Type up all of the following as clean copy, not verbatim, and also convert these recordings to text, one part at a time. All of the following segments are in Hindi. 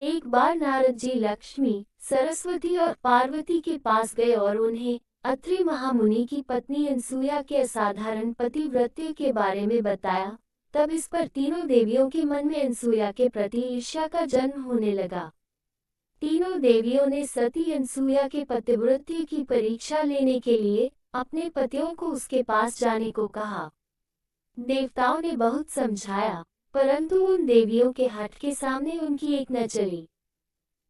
एक बार नारद जी लक्ष्मी, सरस्वती और पार्वती के पास गए और उन्हें अत्रि महामुनि की पत्नी अनसुया के असाधारण पतिव्रत्य के बारे में बताया। तब इस पर तीनों देवियों के मन में अनसुया के प्रति ईर्ष्या का जन्म होने लगा। तीनों देवियों ने सती अनसुया के पतिव्रत्य की परीक्षा लेने के लिए अपने पतियों को उसके पास जाने को कहा। देवताओं ने बहुत समझाया, परंतु उन देवियों के हठ के सामने उनकी एक न चली।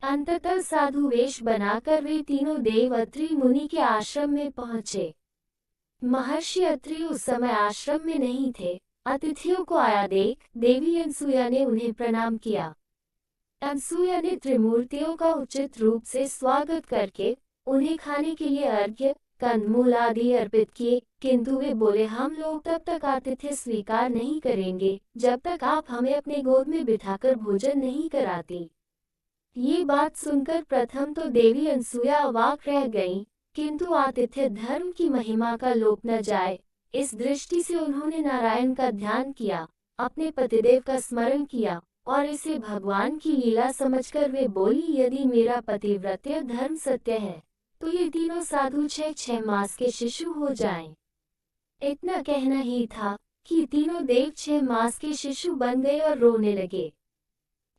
अंततः साधु वेश बनाकर वे तीनों देव अत्रि मुनि के आश्रम में पहुंचे। महर्षि अत्रि उस समय आश्रम में नहीं थे। अतिथियों को आया देख देवी अनसुया ने उन्हें प्रणाम किया। अनसुया ने त्रिमूर्तियों का उचित रूप से स्वागत करके उन्हें खाने के लिए अर्घ्य, कंदमूल आदि अर्पित किए, किंतु वे बोले, हम लोग तब तक आतिथ्य स्वीकार नहीं करेंगे जब तक आप हमें अपने गोद में बिठाकर भोजन नहीं कराती। ये बात सुनकर प्रथम तो देवी अनसुया अवाक रह गईं, किंतु आतिथ्य धर्म की महिमा का लोप न जाए, इस दृष्टि से उन्होंने नारायण का ध्यान किया, अपने पतिदेव का स्मरण किया और इसे भगवान की लीला समझकर वे बोली, यदि मेरा पतिव्रत्य धर्म सत्य है तो ये तीनों साधु 6 मास के शिशु हो जाएं। इतना कहना ही था कि तीनों देव 6 मास के शिशु बन गए और रोने लगे।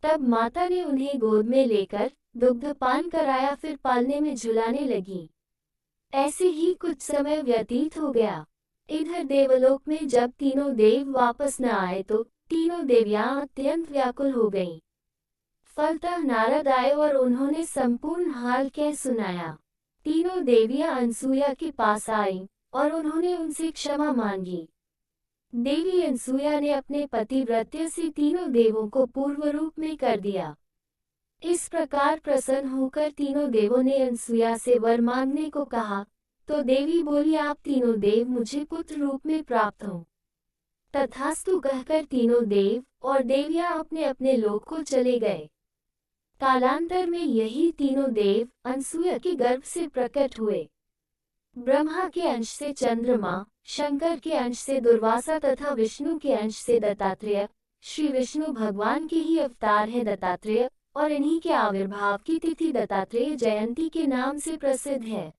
तब माता ने उन्हें गोद में लेकर दुग्धपान कराया, फिर पालने में झुलाने लगी। ऐसे ही कुछ समय व्यतीत हो गया। इधर देवलोक में जब तीनों देव वापस न आए तो तीनों देवियां अत्यंत व्याकुल हो गईं। फलतः नारद आए और उन्होंने संपूर्ण हाल कह सुनाया। तीनों देवियां अनसुया के पास आईं और उन्होंने उनसे क्षमा मांगी। देवी अनसुया ने अपने पतिव्रत्य से तीनों देवों को पूर्व रूप में कर दिया। इस प्रकार प्रसन्न होकर तीनों देवों ने अनसुया से वर मांगने को कहा, तो देवी बोली, आप तीनों देव मुझे पुत्र रूप में प्राप्त हों। तथास्तु कहकर तीनों देव और देवियां अपने अपने लोक को चले गए। कालांतर में यही तीनों देव अनसुया के गर्भ से प्रकट हुए। ब्रह्मा के अंश से चंद्रमा, शंकर के अंश से दुर्वासा तथा विष्णु के अंश से दत्तात्रेय। श्री विष्णु भगवान के ही अवतार है दत्तात्रेय, और इन्हीं के आविर्भाव की तिथि दत्तात्रेय जयंती के नाम से प्रसिद्ध है।